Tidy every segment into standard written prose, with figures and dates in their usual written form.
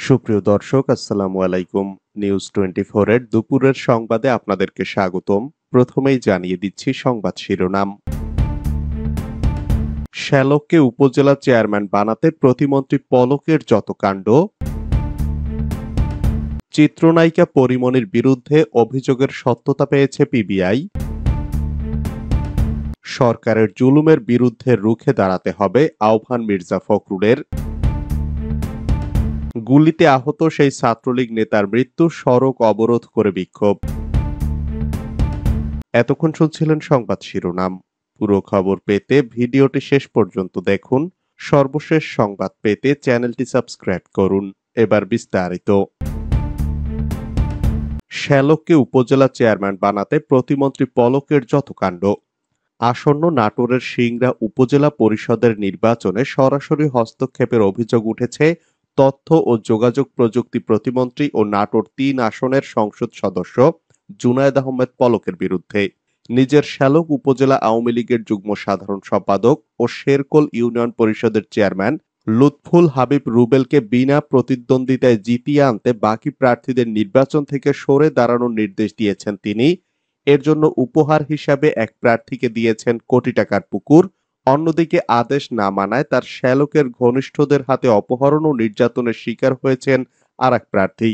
সুপ্রিয় দর্শক, আসসালামু আলাইকুম। নিউজ 24 এর দুপুরের সংবাদে আপনাদেরকে স্বাগতম। প্রথমেই জানিয়ে দিচ্ছি সংবাদ শিরোনাম। শ্যালককে উপজেলা চেয়ারম্যান বানাতে প্রতিমন্ত্রী পলকের যত কাণ্ড। চিত্রনায়িকা পরিমণির বিরুদ্ধে অভিযোগের সত্যতা পেয়েছে পিবিআই। সরকারের জুলুমের বিরুদ্ধে রুখে দাঁড়াতে হবে আহ্বান মির্জা ফখরুলের। গুলিতে আহত সেই ছাত্রলীগ নেতার মৃত্যু, সড়ক অবরোধ করে বিক্ষোভ। এতক্ষণ শুনছিলেন সংবাদ শিরোনাম। পুরো খবর পেতে ভিডিওটি শেষ পর্যন্ত দেখুন। সর্বশেষ সংবাদ পেতে চ্যানেলটি সাবস্ক্রাইব করুন। এবার বিস্তারিত। শ্যালককে উপজেলা চেয়ারম্যান বানাতে প্রতিমন্ত্রী পলকের যত কাণ্ড। আসন্ন নাটোরের সিংড়া উপজেলা পরিষদের নির্বাচনে সরাসরি হস্তক্ষেপের অভিযোগ উঠেছে তথ্য ও যোগাযোগ প্রযুক্তি প্রতিমন্ত্রী ও নাটোর ৩ আসনের সংসদ সদস্য জুনায়েদ আহমেদ পলকের বিরুদ্ধে। নিজের শ্যালক উপজেলা আওয়ামী লীগের যুগ্ম সাধারণ সম্পাদক ও শেরকোল ইউনিয়ন পরিষদের চেয়ারম্যান লুৎফুল হাবিব রুবেলকে বিনা প্রতিদ্বন্দ্বিতায় জিতিয়ে আনতে বাকি প্রার্থীদের নির্বাচন থেকে সরে দাঁড়ানোর নির্দেশ দিয়েছেন তিনি। এর জন্য উপহার হিসাবে এক প্রার্থীকে দিয়েছেন কোটি টাকার পুকুর। অন্যদিকে আদেশ না মানায় তার শ্যালকের ঘনিষ্ঠদের হাতে অপহরণ ও নির্যাতনের শিকার হয়েছেন আর এক প্রার্থী।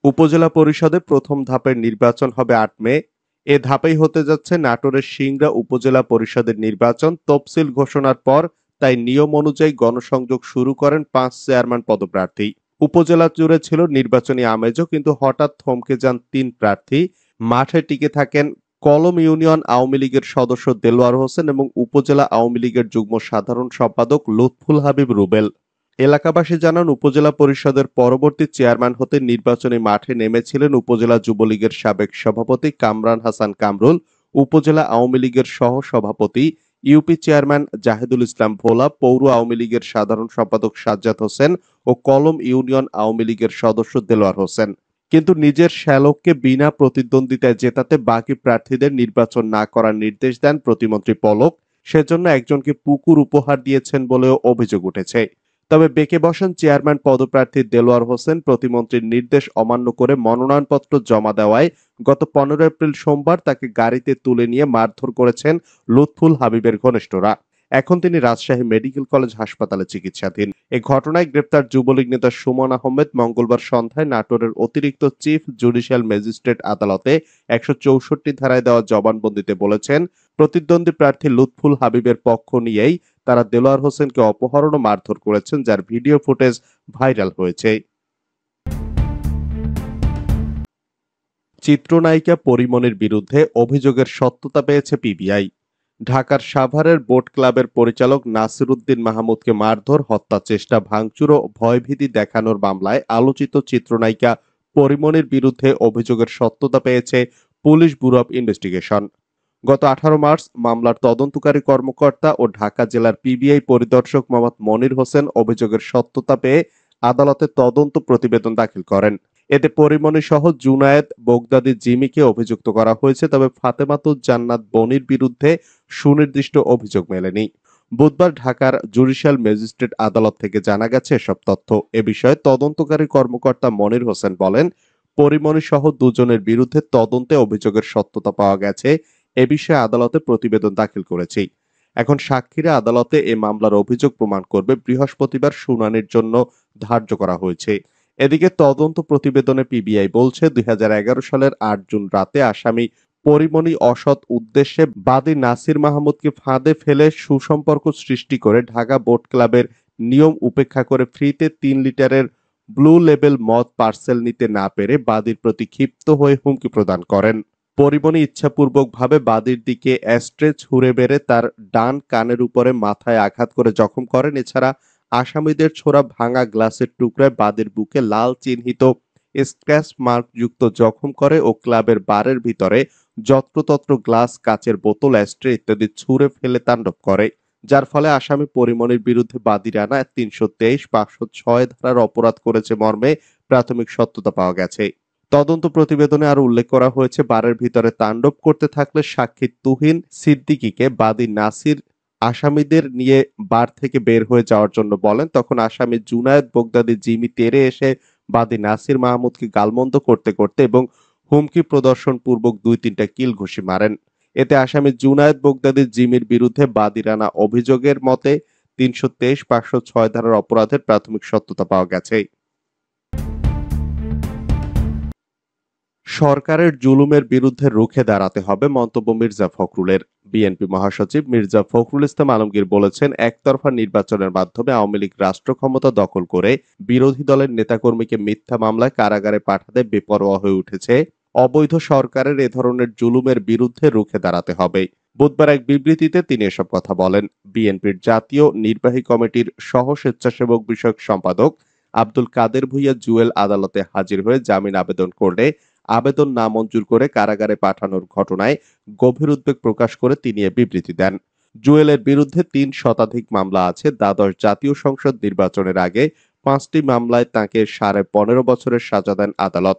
উপজেলা পরিষদে প্রথম ধাপের নির্বাচন হবে ৮ মে। এ ধাপেই হতে যাচ্ছে নাটোরের সিংড়া উপজেলা পরিষদের নির্বাচন। তফসিল ঘোষণার পর তাই নিয়ম অনুযায়ী গণসংযোগ শুরু করেন ৫ চেয়ারম্যান পদপ্রার্থী। উপজেলা জুড়ে ছিল নির্বাচনী আমেজও, কিন্তু হঠাৎ থমকে যান ৩ প্রার্থী। মাঠে টিকে থাকেন কলম ইউনিয়ন আওয়ামী লীগের সদস্য দেলোয়ার হোসেন এবং উপজেলা আওয়ামী লীগের যুগ্ম সাধারণ সম্পাদক লুৎফুল হাবিব রুবেল। এলাকাবাসী জানান, উপজেলা পরিষদের পরবর্তী চেয়ারম্যান হতে নির্বাচনী মাঠে নেমেছিলেন উপজেলা যুবলীগের সাবেক সভাপতি কামরান হাসান কামরুল, উপজেলা আওয়ামী লীগের সহ সভাপতি ইউপি চেয়ারম্যান জাহেদুল ইসলাম ভোলা, পৌর আওয়ামী লীগের সাধারণ সম্পাদক সাজ্জাদ হোসেন ও কলম ইউনিয়ন আওয়ামী লীগের সদস্য দেলোয়ার হোসেন। কিন্তু নিজের শ্যালককে বিনা প্রতিদ্বন্দ্বিতায় জেতাতে বাকি প্রার্থীদের নির্বাচন না করার নির্দেশ দেন প্রতিমন্ত্রী পলক। সেজন্য একজনকে পুকুর উপহার দিয়েছেন বলেও অভিযোগ উঠেছে। তবে বেঁকে বসেন চেয়ারম্যান পদপ্রার্থী দেলোয়ার হোসেন। প্রতিমন্ত্রীর নির্দেশ অমান্য করে মনোনয়নপত্র জমা দেওয়ায় গত ১৫ এপ্রিল সোমবার তাকে গাড়িতে তুলে নিয়ে মারধর করেছেন লুৎফুল হাবিবের ঘনিষ্ঠরা। এখন তিনি রাজশাহী মেডিকেল কলেজ হাসপাতালে চিকিৎসাধীন। এ ঘটনায় গ্রেপ্তার যুবলীগ নেতা সুমন আহমেদ মঙ্গলবার সন্ধ্যায় নাটোরের অতিরিক্ত চিফ জুডিশিয়াল ম্যাজিস্ট্রেট আদালতে ১৬৪ ধারায় দেওয়া জবানবন্দিতে বলেছেন, প্রতিদ্বন্দ্বী প্রার্থী লুৎফুল হাবিবের পক্ষ নিয়েই তারা দেলোয়ার হোসেনকে অপহরণ ও মারধর করেছেন, যার ভিডিও ফুটেজ ভাইরাল হয়েছে। চিত্রনায়িকা পরিমণির বিরুদ্ধে অভিযোগের সত্যতা পেয়েছে পিবিআই। ঢাকার সাভারের বোট ক্লাবের পরিচালক নাসির উদ্দিন মাহমুদকে মারধর, হত্যা চেষ্টা, ভাঙচুর ও ভয়ভীতি দেখানোর মামলায় আলোচিত চিত্রনায়িকা পরিমণির বিরুদ্ধে অভিযোগের সত্যতা পেয়েছে পুলিশ ব্যুরো অব ইনভেস্টিগেশন। গত ১৮ মার্চ মামলার তদন্তকারী কর্মকর্তা ও ঢাকা জেলার পিবিআই পরিদর্শক মোহাম্মদ মনির হোসেন অভিযোগের সত্যতা পেয়ে আদালতে তদন্ত প্রতিবেদন দাখিল করেন। এতে পরিমণি সহ জুনায়েদ, বগদাদি, জিমিকে অভিযুক্ত করা হয়েছে। তবে ফাতেমাতুজ জান্নাত বনির বিরুদ্ধে সুনির্দিষ্ট অভিযোগ মেলেনি। বুধবার ঢাকার জুডিশিয়াল ম্যাজিস্ট্রেট আদালত থেকে জানা গেছে এসব তথ্য। এ বিষয়ে তদন্তকারী কর্মকর্তা মনির হোসেন বলেন, পরিমণি সহ দুজনের বিরুদ্ধে তদন্তে অভিযোগের সত্যতা পাওয়া গেছে। এ বিষয়ে আদালতে প্রতিবেদন দাখিল করেছি। এখন সাক্ষীরা আদালতে এ মামলার অভিযোগ প্রমাণ করবে। বৃহস্পতিবার শুনানির জন্য ধার্য করা হয়েছে। এদিকে তদন্ত প্রতিবেদনে পিবিআই বলছে, ২০১১ সালের ৮ জুন রাতে আসামি পরিমণি অসৎ উদ্দেশ্যে বাদী নাসির মাহমুদকে ফাঁদে ফেলে সুসম্পর্ক সৃষ্টি করে ঢাকা বোট ক্লাবের নিয়ম উপেক্ষা করে ফ্রিতে ৩ লিটারের ব্লু লেবেল মদ পার্সেল নিতে না পেরে বাদীর প্রতি ক্ষিপ্ত হয়ে হুমকি প্রদান করেন। পরিমণি ইচ্ছাপূর্বকভাবে বাদীর দিকে অ্যাস্ট্রে ছুঁড়ে বেড়ে তার ডান কানের উপরে মাথায় আঘাত করে জখম করেন। এছাড়া আসামিদের ছোড়া ভাঙা গ্লাসের টুকরায় বাদীর বুকে লাল চিহ্নিত স্ক্র্যাচ মার্ক যুক্ত জখম করে ও ক্লাবের বারের ভিতরে যত্রতত্র গ্লাস, কাচের বোতল, অ্যাস্ট্রে ইত্যাদি ছুঁড়ে ফেলে তাণ্ডব করে, যার ফলে আসামি পরিমণির বিরুদ্ধে বাদীর আনা ৩২৩, ৫০৬ ধারার অপরাধ করেছে মর্মে প্রাথমিক সত্যতা পাওয়া গেছে। তদন্ত প্রতিবেদনে আরো উল্লেখ করা হয়েছে, বারের ভিতরে তাণ্ডব করতে থাকলে সাক্ষী তুহিন সিদ্দিকীকে বাদী নাসির আসামিদের নিয়ে বার থেকে বের হয়ে যাওয়ার জন্য বলেন, তখন আসামি জুনায়েদ বগদাদি জিমি তেড়ে এসে বাদী নাসির মাহমুদকে গালমন্দ করতে করতে এবং হুমকি প্রদর্শন পূর্বক ২-৩টা কিল ঘুষি মারেন। এতে আসামি জুনায়েদ বগদাদি জিমির বিরুদ্ধে বাদীর আনা অভিযোগের মতে ৩২৩-৫০৬ ধারার অপরাধের প্রাথমিক সত্যতা পাওয়া গেছে। সরকারের জুলুমের বিরুদ্ধে রুখে দাঁড়াতে হবে মন্তব্য মির্জা ফখরুলের। বিএনপি মহাসচিব মির্জা ফখরুল ইসলাম আলমগীর বলেছেন, একতরফা নির্বাচনের মাধ্যমে আওয়ামী লীগ রাষ্ট্র ক্ষমতা দখল করে বিরোধী দলের নেতাকর্মীকে মিথ্যা মামলায় কারাগারে পাঠাতে বেপরোয়া হয়ে উঠেছে। অবৈধ সরকারের এ ধরনের জুলুমের বিরুদ্ধে রুখে দাঁড়াতে হবে। বুধবার এক বিবৃতিতে তিনি এসব কথা বলেন। বিএনপির জাতীয় নির্বাহী কমিটির সহ স্বেচ্ছাসেবক বিষয়ক সম্পাদক আব্দুল কাদের ভূঁইয়া জুয়েল আদালতে হাজির হয়ে জামিন আবেদন করলে আবেদন নামঞ্জুর করে কারাগারে পাঠানোর ঘটনায় গভীর উদ্বেগ প্রকাশ করে তিনি এ বিবৃতি দেন। জুয়েলের বিরুদ্ধে ৩ শতাধিক মামলা আছে। দ্বাদশ জাতীয় সংসদ নির্বাচনের আগে ৫টি মামলায় তাঁকে ১৫.৫ বছরের সাজা দেন আদালত।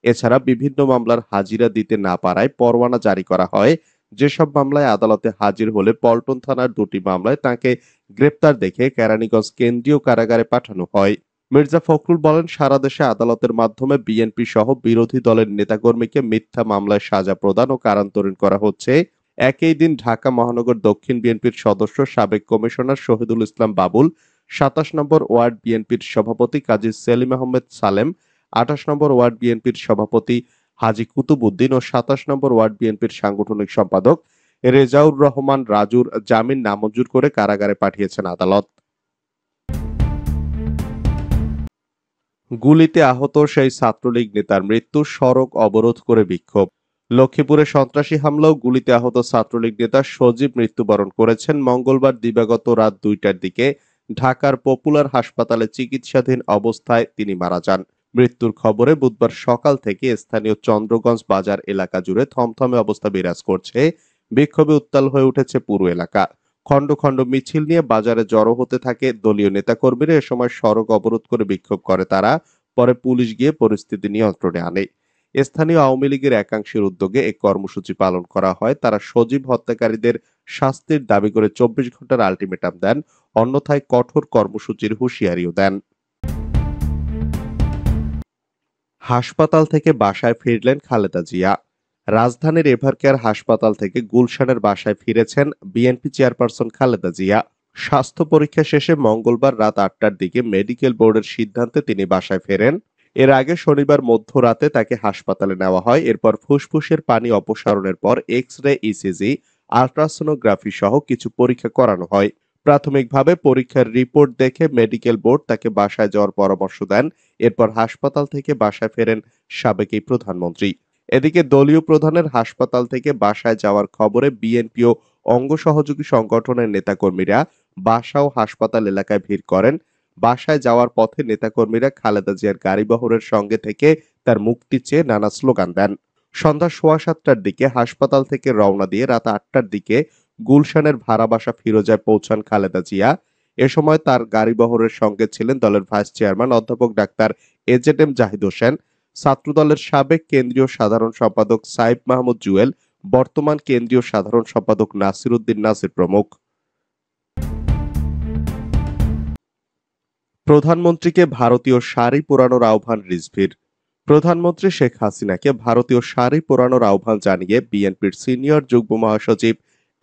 এছাড়া বিভিন্ন মামলার হাজিরা দিতে না পারায় পরোয়ানা জারি করা হয়। যেসব মামলায় আদালতে হাজির হলে পল্টন থানার ২টি মামলায় তাঁকে গ্রেপ্তার দেখে কেরানীগঞ্জ কেন্দ্রীয় কারাগারে পাঠানো হয়। মির্জা ফখরুল বলেন, সারা দেশে আদালতের মাধ্যমে বিএনপি সহ বিরোধী দলের নেতাকর্মীকে মিথ্যা মামলায় সাজা প্রদান ও কারান্তরীণ করা হচ্ছে। একই দিন ঢাকা মহানগর দক্ষিণ বিএনপির সদস্য সাবেক কমিশনার শহীদুল ইসলাম বাবুল, ২৭ নম্বর ওয়ার্ড বিএনপির সভাপতি কাজী সেলিম আহমেদ সালেম, ২৮ নম্বর ওয়ার্ড বিএনপির সভাপতি হাজী কুতুবউদ্দিন ও ২৭ নম্বর ওয়ার্ড বিএনপির সাংগঠনিক সম্পাদক রেজাউর রহমান রাজুর জামিন নামঞ্জুর করে কারাগারে পাঠিয়েছেন আদালত। গুলিতে আহত সেই ছাত্রলীগ নেতার মৃত্যু, সড়ক অবরোধ করে বিক্ষোভ। লক্ষ্মীপুরে সন্ত্রাসী হামলা ও গুলিতে আহত ছাত্রলীগ নেতা সজীব মৃত্যুবরণ করেছেন মঙ্গলবার দিবাগত রাত ২টার দিকে ঢাকার পপুলার হাসপাতালে চিকিৎসাধীন অবস্থায় তিনি মারা যান। মৃত্যুর খবরে বুধবার সকাল থেকে স্থানীয় চন্দ্রগঞ্জ বাজার এলাকা জুড়ে থমথমে অবস্থা বিরাজ করছে। বিক্ষোভে উত্তাল হয়ে উঠেছে পুরো এলাকা। খণ্ড খণ্ড মিছিল নিয়ে বাজারে জড়ো হতে থাকে দলীয় নেতাকর্মীরা। এ সময় সড়ক অবরোধ করে বিক্ষোভ করে তারা। পরে পুলিশ গিয়ে পরিস্থিতি নিয়ন্ত্রণে আনে। স্থানীয় আওয়ামী লীগের একাংশের উদ্যোগে এই কর্মসূচি পালন করা হয়। তারা সজীব হত্যাকারীদের শাস্তির দাবি করে ২৪ ঘন্টার আলটিমেটাম দেন, অন্যথায় কঠোর কর্মসূচির হুঁশিয়ারিও দেন। হাসপাতাল থেকে বাসায় ফিরলেন খালেদা জিয়া। রাজধানীর এভারকেয়ার হাসপাতাল থেকে গুলশানের বাসায় ফিরেছেন বিএনপি চেয়ারপারসন খালেদা জিয়া। স্বাস্থ্য পরীক্ষা শেষে মঙ্গলবার রাত ৮টার দিকে মেডিকেল বোর্ডের সিদ্ধান্তে তিনি বাসায় ফেরেন। এর আগে শনিবার মধ্যরাতে তাকে হাসপাতালে নেওয়া হয়। এরপর ফুসফুসের পানি অপসারণের পর এক্স-রে, ইসিজি, আল্ট্রাসোনোগ্রাফি সহ কিছু পরীক্ষা করানো হয়। প্রাথমিকভাবে পরীক্ষার রিপোর্ট দেখে মেডিকেল বোর্ড তাকে বাসায় যাওয়ার পরামর্শ দেন। এরপর হাসপাতাল থেকে বাসায় ফেরেন সাবেক এই প্রধানমন্ত্রী। এদিকে দলীয় প্রধানের হাসপাতাল থেকে বাসায় যাওয়ার খবরে বিএনপি ও অঙ্গ সহযোগী সংগঠনের নেতাকর্মীরা বাসা ও হাসপাতাল এলাকায় ভিড় করেন। বাসায় যাওয়ার পথে নেতাকর্মীরা খালেদা জিয়ার গাড়িবহরের সঙ্গে থেকে তার মুক্তি চেয়ে নানা স্লোগান দেন। সন্ধ্যা ৭:১৫টার দিকে হাসপাতাল থেকে রওনা দিয়ে রাত ৮টার দিকে গুলশানের ভাড়া বাসা ফিরোজায় পৌঁছান খালেদা জিয়া। এ সময় তার গাড়িবহরের সঙ্গে ছিলেন দলের ভাইস চেয়ারম্যান অধ্যাপক ডাক্তার এজেড.এম জাহিদ হোসেন, ছাত্রদলের সাবেক কেন্দ্রীয় সাধারণ সম্পাদক সাইফ মাহমুদ জুয়েল, বর্তমান কেন্দ্রীয় সাধারণ সম্পাদক নাসির উদ্দিন নাসির প্রমুখ। প্রধানমন্ত্রীকে ভারতীয় শাড়ি পরানোর আহ্বান রিজভির। প্রধানমন্ত্রী শেখ হাসিনাকে ভারতীয় শাড়ি পরানোর আহ্বান জানিয়ে বিএনপির সিনিয়র যুগ্ম মহাসচিব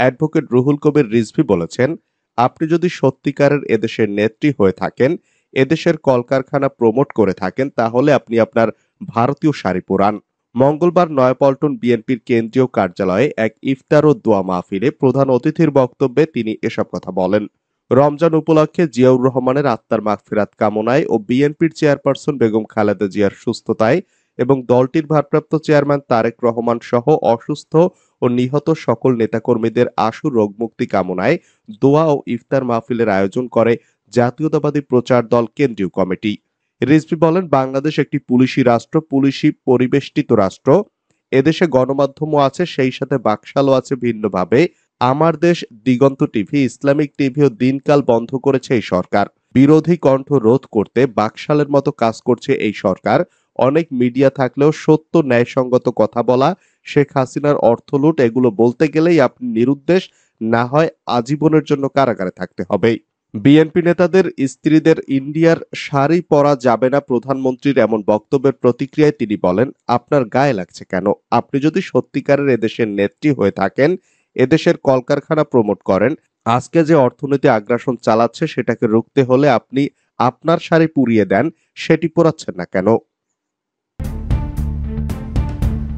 অ্যাডভোকেট রুহুল কবির রিজভী বলেছেন, আপনি যদি সত্যিকারের এদেশের নেত্রী হয়ে থাকেন, এদেশের কলকারখানা প্রমোট করে থাকেন, তাহলে আপনি আপনার ভারতীয় শাড়ি পরান। মঙ্গলবার নয়াপল্টন বিএনপির কেন্দ্রীয় কার্যালয়ে এক ইফতার ও দোয়া মাহফিলে প্রধান অতিথির বক্তব্যে তিনি এসব কথা বলেন। রমজান উপলক্ষে জিয়াউর রহমানের আত্মার মাগফিরাত কামনায় ও বিএনপির চেয়ারপারসন বেগম খালেদা জিয়ার সুস্থতায় এবং দলটির ভারপ্রাপ্ত চেয়ারম্যান তারেক রহমান সহ অসুস্থ ও নিহত সকল নেতাকর্মীদের আশু রোগমুক্তি কামনায় দোয়া ও ইফতার মাহফিলের আয়োজন করে জাতীয়তাবাদী প্রচার দল কেন্দ্রীয় কমিটি। রিজভী বলেন, বাংলাদেশ একটি পুলিশি রাষ্ট্র, পুলিশি পরিবেষ্টিত রাষ্ট্র। এদেশে গণমাধ্যমও আছে, সেই সাথে বাকশালও আছে ভিন্নভাবে। আমার দেশ, দিগন্ত টিভি, ইসলামিক টিভিও দিনকাল বন্ধ করেছে এই সরকার। বিরোধী কণ্ঠ রোধ করতে বাকশালের মতো কাজ করছে এই সরকার। অনেক মিডিয়া থাকলেও সত্য ন্যায়সঙ্গত কথা বলা, শেখ হাসিনার অর্থ লুট, এগুলো বলতে গেলেই আপনি নিরুদ্দেশ, না হয় আজীবনের জন্য কারাগারে থাকতে হবে। বিএনপি নেতাদের স্ত্রীদের ইন্ডিয়ার শাড়ি পরা যাবে না প্রধানমন্ত্রীর এমন বক্তব্যের প্রতিক্রিয়ায় তিনি বলেন, আপনার গায়ে লাগছে কেন? আপনি যদি সত্যিকারের এদেশের নেত্রী হয়ে থাকেন, এদেশের কলকারখানা প্রমোট করেন, আজকে যে অর্থনীতি আগ্রাসন চালাচ্ছে সেটাকে রুখতে হলে আপনি আপনার শাড়ি পুড়িয়ে দেন, সেটি পরাচ্ছেন না কেন?